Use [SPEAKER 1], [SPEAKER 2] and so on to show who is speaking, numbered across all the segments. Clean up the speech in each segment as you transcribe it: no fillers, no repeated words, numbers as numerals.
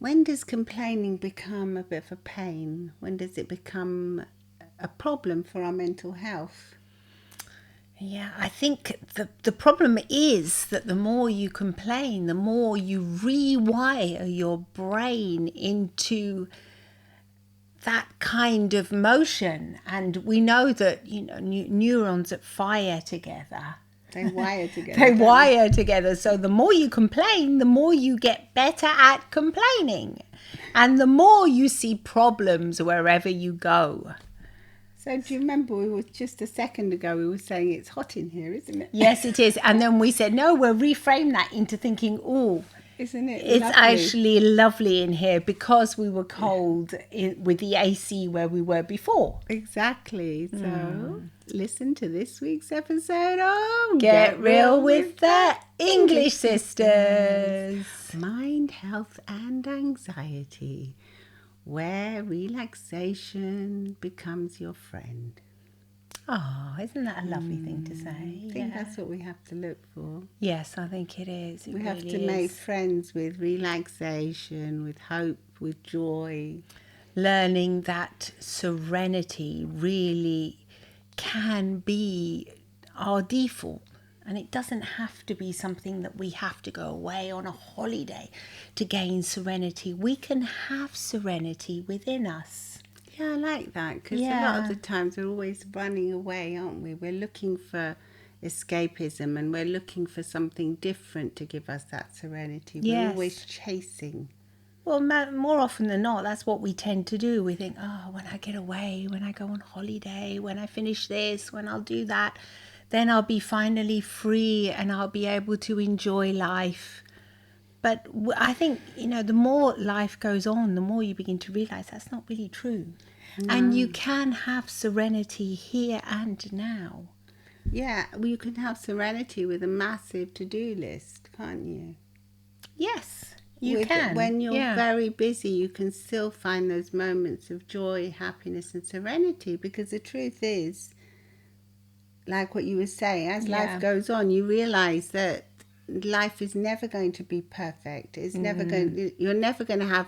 [SPEAKER 1] When does complaining become a bit of a pain? When does it become a problem for our mental health?
[SPEAKER 2] Yeah, I think the problem is that the more you complain, the more you rewire your brain into that kind of motion. And we know that, neurons that fire together.
[SPEAKER 1] They wire together.
[SPEAKER 2] They wire together. So the more you complain, the more you get better at complaining. And the more you see problems wherever you go.
[SPEAKER 1] So do you remember we were just a second ago we were saying it's hot in here, isn't it?
[SPEAKER 2] Yes, it is. And then we said, no, we'll reframe that into thinking, oh,
[SPEAKER 1] isn't it
[SPEAKER 2] it's
[SPEAKER 1] lovely?
[SPEAKER 2] actually lovely in here because we were cold with the AC where we were before.
[SPEAKER 1] Exactly. So listen to this week's episode of
[SPEAKER 2] Get Real with the English Sisters.
[SPEAKER 1] Mind, health and anxiety, where relaxation becomes your friend.
[SPEAKER 2] Oh, isn't that a lovely thing to say?
[SPEAKER 1] I think that's what we have to look for.
[SPEAKER 2] Yes, I think it is.
[SPEAKER 1] We have to make friends with relaxation, with hope, with joy.
[SPEAKER 2] Learning that serenity really can be our default. And it doesn't have to be something that we have to go away on a holiday to gain serenity. We can have serenity within us.
[SPEAKER 1] Yeah, I like that because a lot of the times we're always running away, aren't we? We're looking for escapism and we're looking for something different to give us that serenity. We're always chasing.
[SPEAKER 2] Well, more often than not, that's what we tend to do. We think, oh, when I get away, when I go on holiday, when I finish this, when I'll do that, then I'll be finally free and I'll be able to enjoy life. But I think, the more life goes on, the more you begin to realize that's not really true. No. And you can have serenity here and now.
[SPEAKER 1] Yeah, well, you can have serenity with a massive to-do list, can't you?
[SPEAKER 2] Yes, you can.
[SPEAKER 1] When you're very busy, you can still find those moments of joy, happiness and serenity, because the truth is, like what you were saying, as life goes on, you realize that life is never going to be perfect. It's never going. You're never going to have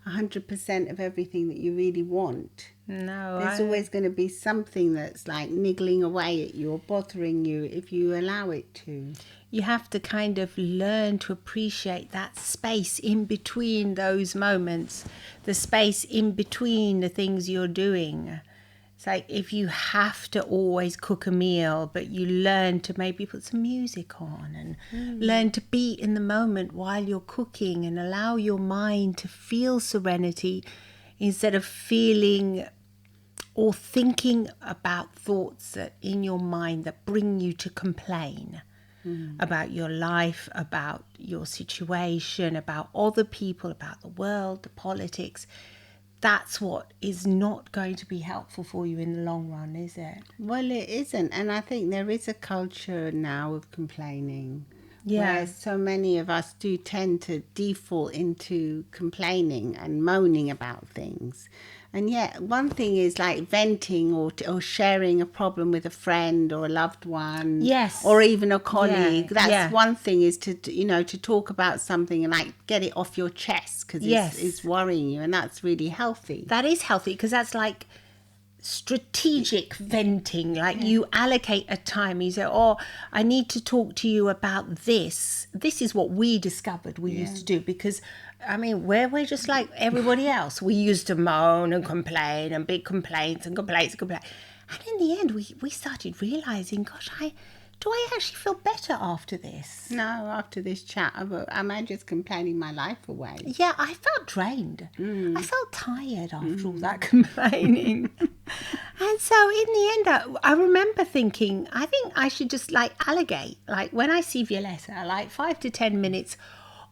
[SPEAKER 1] 100% of everything that you really want.
[SPEAKER 2] No,
[SPEAKER 1] there's always going to be something that's like niggling away at you or bothering you if you allow it to.
[SPEAKER 2] You have to kind of learn to appreciate that space in between those moments, the space in between the things you're doing. It's like if you have to always cook a meal, but you learn to maybe put some music on and learn to be in the moment while you're cooking and allow your mind to feel serenity instead of feeling or thinking about thoughts that in your mind that bring you to complain about your life, about your situation, about other people, about the world, the politics. That's what is not going to be helpful for you in the long run, is it?
[SPEAKER 1] Well, it isn't. And I think there is a culture now of complaining.
[SPEAKER 2] Yeah.
[SPEAKER 1] Where so many of us do tend to default into complaining and moaning about things. And yet one thing is like venting or sharing a problem with a friend or a loved one.
[SPEAKER 2] Yes.
[SPEAKER 1] Or even a colleague.
[SPEAKER 2] Yeah.
[SPEAKER 1] That's one thing is to talk about something and like get it off your chest because it's worrying you, and that's really healthy.
[SPEAKER 2] That is healthy because that's like strategic venting. Like you allocate a time. You say, oh, I need to talk to you about this. This is what we discovered we used to do because we're just like everybody else. We used to moan and complain and big complaints and complaints. And in the end, we started realizing, gosh, do I actually feel better after this?
[SPEAKER 1] No, after this chat, am I just complaining my life away?
[SPEAKER 2] Yeah, I felt drained. I felt tired after all that complaining. And so in the end, I remember thinking, I think I should just allocate, when I see Violetta, 5 to 10 minutes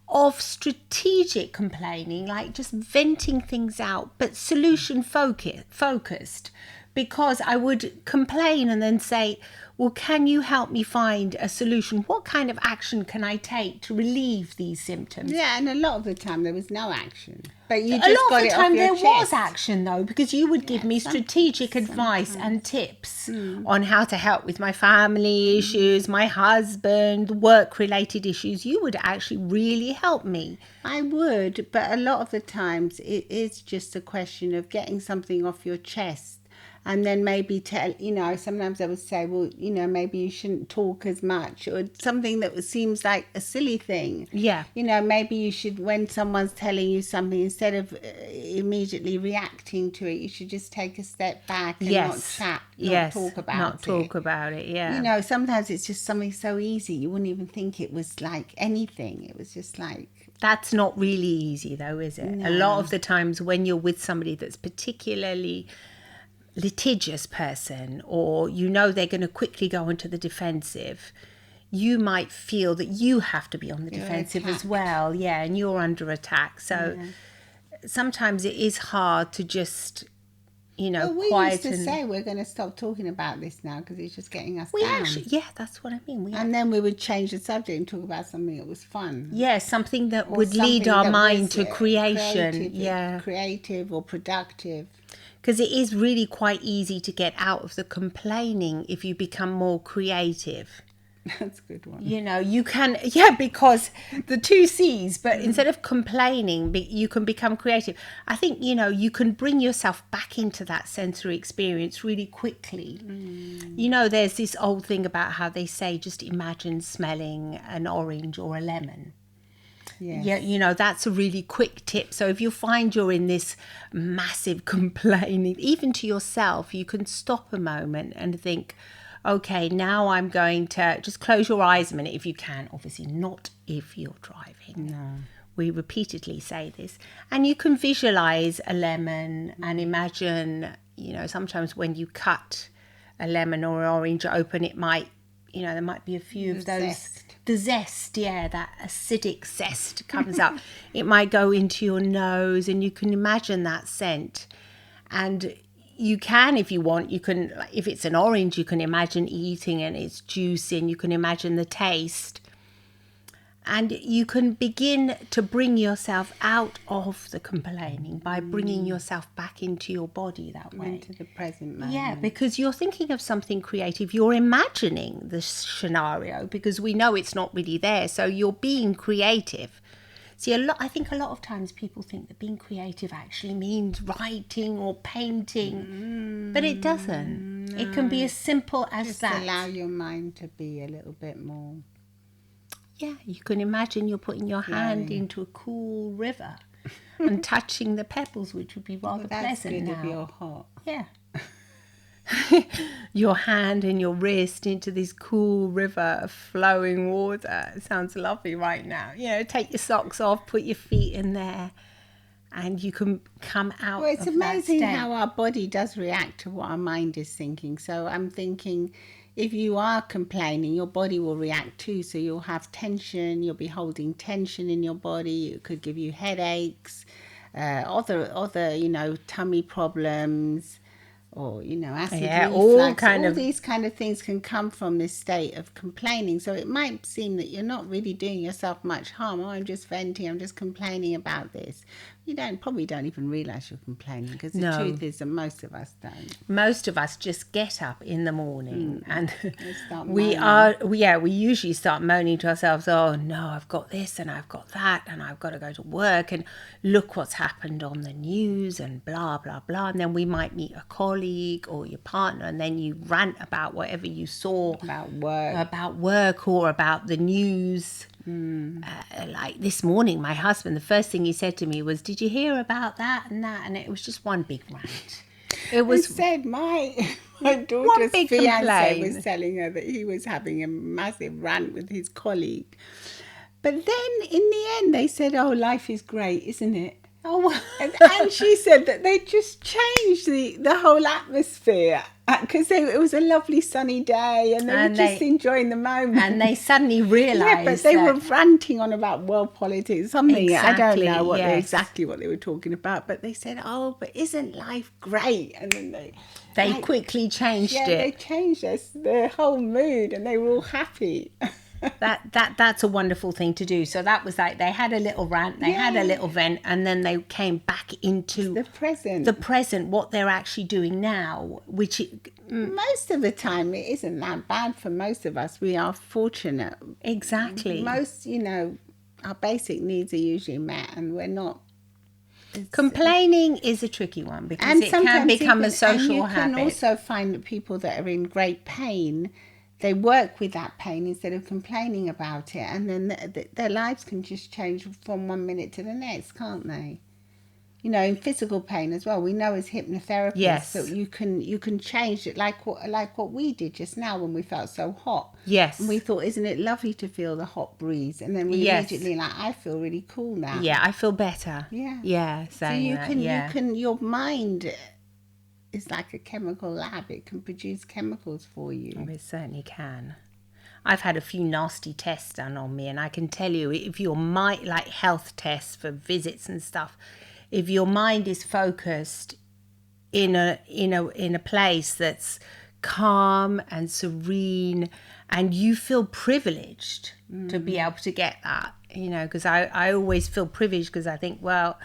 [SPEAKER 2] of strategic complaining, just venting things out, but solution focused. because I would complain and then say, well, can you help me find a solution? What kind of action can I take to relieve these symptoms?
[SPEAKER 1] Yeah, and a lot of the time there was no action. But you
[SPEAKER 2] A
[SPEAKER 1] just
[SPEAKER 2] lot
[SPEAKER 1] got
[SPEAKER 2] of the
[SPEAKER 1] it
[SPEAKER 2] time
[SPEAKER 1] off your
[SPEAKER 2] there
[SPEAKER 1] chest.
[SPEAKER 2] was action, though, because you would give me strategic advice and tips on how to help with my family issues, my husband, work-related issues. You would actually really help me.
[SPEAKER 1] I would, but a lot of the times it is just a question of getting something off your chest. And then maybe sometimes I would say, well, maybe you shouldn't talk as much, or something that seems like a silly thing.
[SPEAKER 2] Yeah.
[SPEAKER 1] Maybe you should, when someone's telling you something, instead of immediately reacting to it, you should just take a step back and not chat, not talk about it.
[SPEAKER 2] Yeah.
[SPEAKER 1] Sometimes it's just something so easy, you wouldn't even think it was like anything. It was just like...
[SPEAKER 2] That's not really easy, though, is it?
[SPEAKER 1] No.
[SPEAKER 2] A lot of the times when you're with somebody that's particularly litigious person, or they're going to quickly go into the defensive, you might feel that you have to be on the defensive as well. Yeah, and you're under attack. So sometimes it is hard to just,
[SPEAKER 1] we
[SPEAKER 2] quiet.
[SPEAKER 1] used to say we're going to stop talking about this now because it's just getting us
[SPEAKER 2] we
[SPEAKER 1] down.
[SPEAKER 2] actually, that's what I mean.
[SPEAKER 1] And then we would change the subject and talk about something that was fun.
[SPEAKER 2] Yeah, something that would lead our mind to creation.
[SPEAKER 1] Creative or productive.
[SPEAKER 2] Because it is really quite easy to get out of the complaining if you become more creative.
[SPEAKER 1] That's a good one.
[SPEAKER 2] You can, because the two C's, but instead of complaining, you can become creative. I think, you can bring yourself back into that sensory experience really quickly. There's this old thing about how they say, just imagine smelling an orange or a lemon.
[SPEAKER 1] Yes.
[SPEAKER 2] Yeah, that's a really quick tip. So if you find you're in this massive complaining, even to yourself, you can stop a moment and think, okay, now I'm going to just close your eyes a minute if you can. Obviously not if you're driving.
[SPEAKER 1] No.
[SPEAKER 2] We repeatedly say this. And you can visualize a lemon and imagine, sometimes when you cut a lemon or an orange open, it might, there might be a few of those...
[SPEAKER 1] Zest.
[SPEAKER 2] The zest, that acidic zest comes up. It might go into your nose and you can imagine that scent. And you can, if you want, if it's an orange, you can imagine eating and it's juicy and you can imagine the taste. And you can begin to bring yourself out of the complaining by bringing yourself back into your body that way.
[SPEAKER 1] Into the present moment.
[SPEAKER 2] Yeah, because you're thinking of something creative. You're imagining the scenario because we know it's not really there. So you're being creative. See, I think a lot of times people think that being creative actually means writing or painting, but it doesn't. No. It can be as simple as
[SPEAKER 1] just
[SPEAKER 2] that.
[SPEAKER 1] Just allow your mind to be a little bit more...
[SPEAKER 2] Yeah, you can imagine you're putting your hand into a cool river and touching the pebbles, which would be rather pleasant now.
[SPEAKER 1] That's good if you're hot.
[SPEAKER 2] Yeah. Your hand and your wrist into this cool river of flowing water. It sounds lovely right now. Take your socks off, put your feet in there, and you can come out.
[SPEAKER 1] Well, it's amazing how our body does react to what our mind is thinking. So I'm thinking... if you are complaining, your body will react too. So you'll have tension, you'll be holding tension in your body. It could give you headaches, other tummy problems, or, acid reflux. All these kind of things can come from this state of complaining. So it might seem that you're not really doing yourself much harm. Oh, I'm just venting, I'm just complaining about this. You probably don't even realise you're complaining, because the truth is that most of us don't.
[SPEAKER 2] Most of us just get up in the morning and we usually start moaning to ourselves, oh no, I've got this and I've got that and I've got to go to work and look what's happened on the news and blah, blah, blah. And then we might meet a colleague or your partner and then you rant about whatever you saw.
[SPEAKER 1] About
[SPEAKER 2] work or about the news. Like this morning, my husband, the first thing he said to me was, did you hear about that and that? And it was just one big rant. It was...
[SPEAKER 1] He said my daughter's fiancé was telling her that he was having a massive rant with his colleague. But then in the end, they said, oh, life is great, isn't it?
[SPEAKER 2] Oh,
[SPEAKER 1] And she said that they just changed the whole atmosphere because it was a lovely sunny day and they were just enjoying the moment.
[SPEAKER 2] And they suddenly realised.
[SPEAKER 1] Yeah, but they were ranting on about world politics, something.
[SPEAKER 2] Exactly,
[SPEAKER 1] I don't know
[SPEAKER 2] yes.
[SPEAKER 1] what they were talking about, but they said, "Oh, but isn't life great?" And then
[SPEAKER 2] they quickly changed it.
[SPEAKER 1] Yeah, they changed their whole mood, and they were all happy.
[SPEAKER 2] That's a wonderful thing to do. So that was like they had a little rant, they had a little vent, and then they came back into
[SPEAKER 1] the present,
[SPEAKER 2] what they're actually doing now, which
[SPEAKER 1] most of the time it isn't that bad for most of us. We are fortunate.
[SPEAKER 2] Exactly.
[SPEAKER 1] Most, our basic needs are usually met, and we're not.
[SPEAKER 2] Complaining is a tricky one because it can become a social habit.
[SPEAKER 1] And you can also find that people that are in great pain, they work with that pain instead of complaining about it, and then their lives can just change from one minute to the next, can't they? In physical pain as well. We know as hypnotherapists that you can change it, like what we did just now when we felt so hot.
[SPEAKER 2] Yes.
[SPEAKER 1] And we thought, isn't it lovely to feel the hot breeze? And then we immediately I feel really cool now.
[SPEAKER 2] Yeah, I feel better.
[SPEAKER 1] Yeah.
[SPEAKER 2] Yeah.
[SPEAKER 1] So you can your mind is like a chemical lab. It can produce chemicals for you.
[SPEAKER 2] Oh, it certainly can. I've had a few nasty tests done on me, and I can tell you, if your mind, like health tests for visits and stuff, if your mind is focused in a place that's calm and serene, and you feel privileged to be able to get that, because I always feel privileged because I think, well,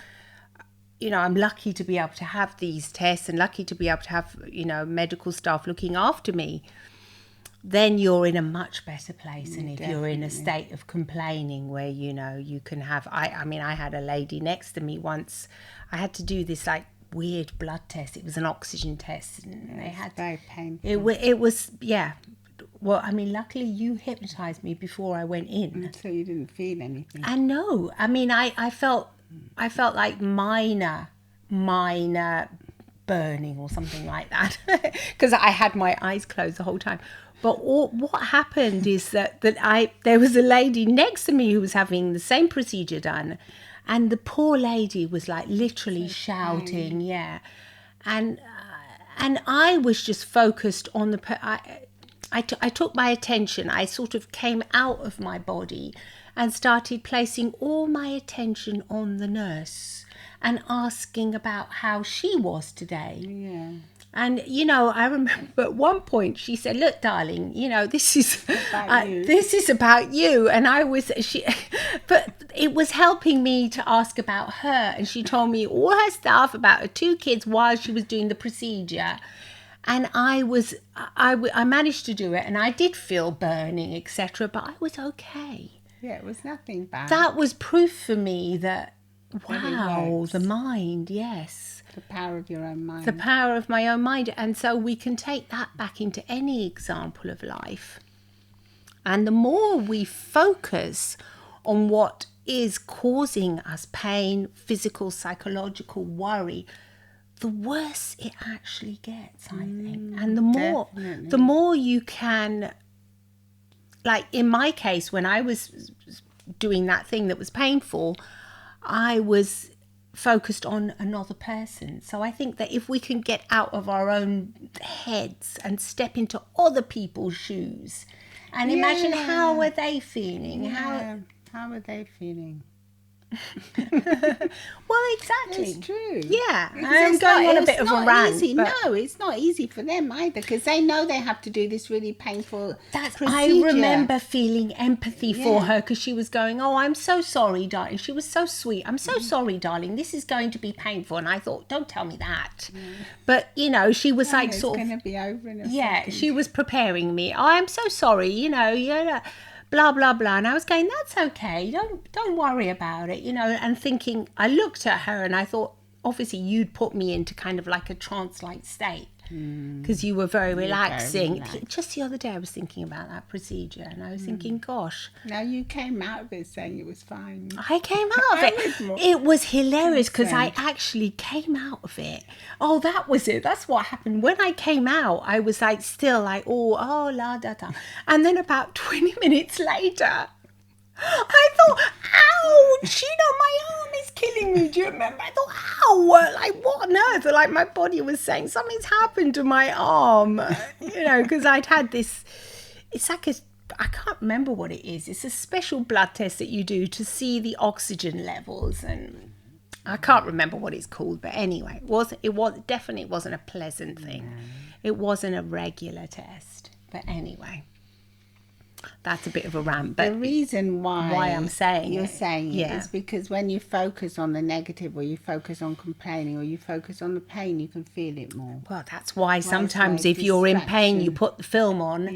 [SPEAKER 2] I'm lucky to be able to have these tests and lucky to be able to have, medical staff looking after me. Then you're in a much better place than if you're in a state of complaining where, you can have... I had a lady next to me once. I had to do this, weird blood test. It was an oxygen test. And they had
[SPEAKER 1] very painful.
[SPEAKER 2] It was, yeah. Well, luckily you hypnotised me before I went in.
[SPEAKER 1] So you didn't feel anything.
[SPEAKER 2] I know. I felt like minor burning or something like that because I had my eyes closed the whole time. But what happened is that there was a lady next to me who was having the same procedure done, and the poor lady was literally shouting, and I was just focused on I took my attention. I sort of came out of my body and started placing all my attention on the nurse and asking about how she was today.
[SPEAKER 1] Yeah.
[SPEAKER 2] And, I remember at one point she said, "Look, darling, this is about you." And but it was helping me to ask about her. And she told me all her stuff about her 2 kids while she was doing the procedure. And I managed to do it, and I did feel burning, etc. But I was okay.
[SPEAKER 1] Yeah, it was nothing bad.
[SPEAKER 2] That was proof for me that, wow, the mind, yes.
[SPEAKER 1] The power of your own mind.
[SPEAKER 2] The power of my own mind. And so we can take that back into any example of life. And the more we focus on what is causing us pain, physical, psychological worry, the worse it actually gets, I think. And the more you can, in my case, when I was doing that thing that was painful, I was focused on another person. So I think that if we can get out of our own heads and step into other people's shoes and imagine how are they feeling?
[SPEAKER 1] How are they feeling?
[SPEAKER 2] Well, exactly.
[SPEAKER 1] It's true.
[SPEAKER 2] Yeah. I'm going on a bit of a rant.
[SPEAKER 1] Easy. No, it's not easy for them either because they know they have to do this really painful procedure.
[SPEAKER 2] I remember feeling empathy for her because she was going, "Oh, I'm so sorry, darling." She was so sweet. "I'm so sorry, darling. This is going to be painful." And I thought, don't tell me that. But, she was sort of...
[SPEAKER 1] It's going to be over in a second.
[SPEAKER 2] She was preparing me. "Oh, I'm so sorry, blah, blah, blah." And I was going, "That's okay. Don't worry about it," and thinking, I looked at her and I thought, obviously you'd put me into kind of like a trance-like state because you were very relaxing. Just the other day I was thinking about that procedure and I was thinking, gosh.
[SPEAKER 1] Now you came out of it saying it was fine.
[SPEAKER 2] I came out of it. It was hilarious because I actually came out of it. Oh, that was it. That's what happened. When I came out, I was still oh, la, da, da. And then about 20 minutes later, I thought, ouch, my arm is killing me. Do you remember. I thought, ow, like what on earth? Like my body was saying something's happened to my arm, because I'd had this. It's like I can't remember what it is. It's a special blood test that you do to see the oxygen levels, and I can't remember what it's called. But anyway, it definitely wasn't a pleasant thing. No. It wasn't a regular test. But anyway. That's a bit of a rant, but
[SPEAKER 1] the reason why
[SPEAKER 2] I'm saying
[SPEAKER 1] you're saying it is because when you focus on the negative, or you focus on complaining, or you focus on the pain, you can feel it more.
[SPEAKER 2] Well, that's why sometimes if you're in pain, you put the film on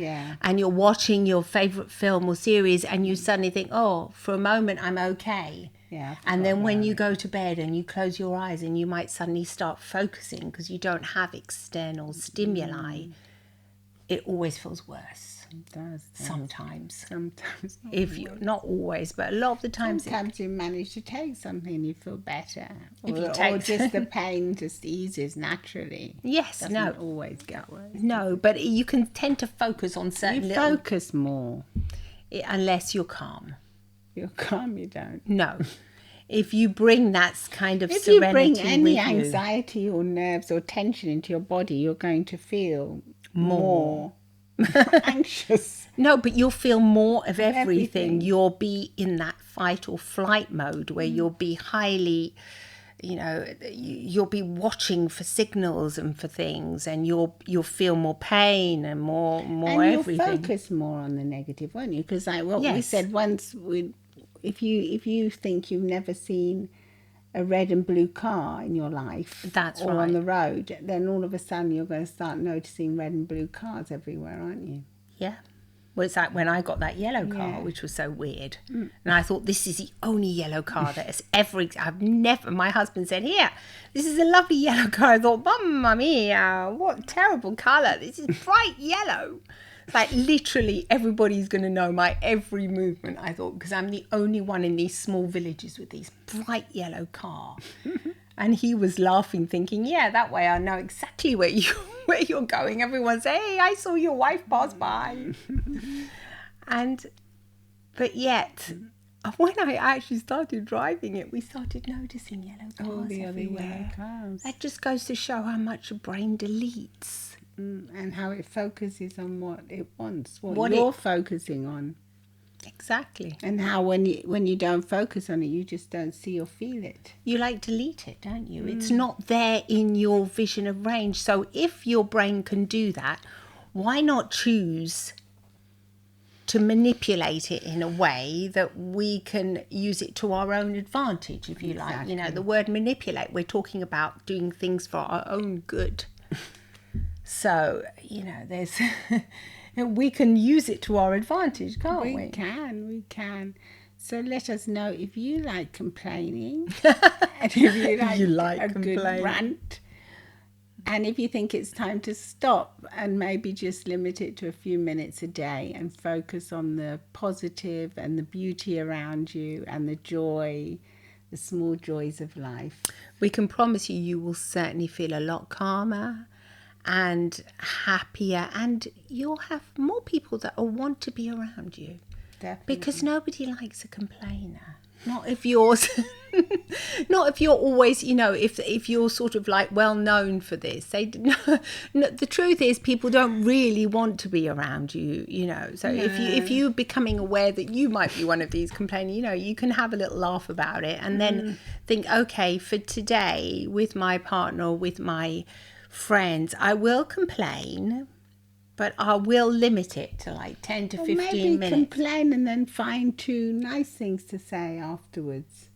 [SPEAKER 2] and you're watching your favourite film or series and you suddenly think, oh, for a moment I'm okay.
[SPEAKER 1] Yeah,
[SPEAKER 2] and then when you go to bed and you close your eyes and you might suddenly start focusing because you don't have external stimuli, it always feels worse.
[SPEAKER 1] It does.
[SPEAKER 2] Sometimes.
[SPEAKER 1] If
[SPEAKER 2] you not always, but a lot of the times.
[SPEAKER 1] Sometimes you manage to take something and you feel better. Or just the pain just eases naturally.
[SPEAKER 2] Yes,
[SPEAKER 1] doesn't always get worse.
[SPEAKER 2] No, but you can tend to focus on certain.
[SPEAKER 1] You focus more.
[SPEAKER 2] Unless you're calm.
[SPEAKER 1] You're calm, you don't.
[SPEAKER 2] No. If you bring that kind of serenity,
[SPEAKER 1] if you bring any anxiety or nerves or tension into your body, you're going to feel more anxious.
[SPEAKER 2] No, but you'll feel more of everything. You'll be in that fight or flight mode where you'll be highly, you'll be watching for signals and for things, and you'll feel more pain and more and everything.
[SPEAKER 1] You'll focus more on the negative, won't you? Because we said once, if you think you've never seen a red and blue car in your life, or on the road, then all of a sudden you're going to start noticing red and blue cars everywhere, aren't you?
[SPEAKER 2] Yeah. Well, it's like when I got that yellow car, which was so weird. And I thought, this is the only yellow car that has my husband said, here, this is a lovely yellow car. I thought, mamma mia, what terrible colour. This is bright yellow. Like literally everybody's going to know my every movement, I thought, because I'm the only one in these small villages with these bright yellow car. And he was laughing, thinking, that way I know exactly where you're going. Everyone say, hey, I saw your wife pass by. But yet, when I actually started driving it, we started noticing yellow cars everywhere. That just goes to show how much the brain deletes.
[SPEAKER 1] And how it focuses on what it wants, what you're focusing on.
[SPEAKER 2] Exactly.
[SPEAKER 1] And how when you don't focus on it, you just don't see or feel it.
[SPEAKER 2] You delete it, don't you? It's not there in your vision of range. So if your brain can do that, why not choose to manipulate it in a way that we can use it to our own advantage, if you like? The word manipulate, we're talking about doing things for our own good. So, there's we can use it to our advantage, can't we?
[SPEAKER 1] We can. So let us know if you like complaining and if you like a good rant, and if you think it's time to stop and maybe just limit it to a few minutes a day and focus on the positive and the beauty around you and the joy, the small joys of life.
[SPEAKER 2] We can promise you will certainly feel a lot calmer and happier, and you'll have more people that will want to be around you.
[SPEAKER 1] Definitely.
[SPEAKER 2] Because nobody likes a complainer. Not if you're always, if you're sort of like well known for this. The truth is people don't really want to be around you, So if you're becoming aware that you might be one of these complaining, you can have a little laugh about it and then think, okay, for today with my partner, with my friends, I will complain, but I will limit it to like 10 to 15 minutes.
[SPEAKER 1] Maybe complain and then find 2 nice things to say afterwards.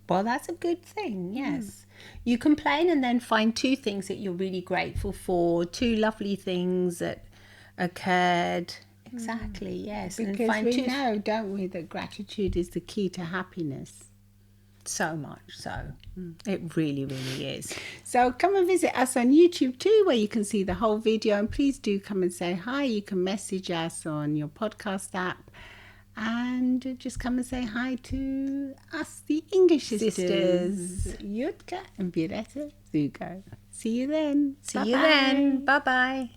[SPEAKER 2] Well, that's a good thing, yes. You complain and then find 2 things that you're really grateful for, 2 lovely things that occurred. Exactly, yes.
[SPEAKER 1] Because and we know, don't we, that gratitude is the key to happiness.
[SPEAKER 2] So much so. It really, really is.
[SPEAKER 1] So come and visit us on YouTube too, where you can see the whole video, and please do come and say hi. You can message us on your podcast app and just come and say hi to us, the English sisters, Jutka and Violetta Zugo. See you then.
[SPEAKER 2] See you then. Bye-bye.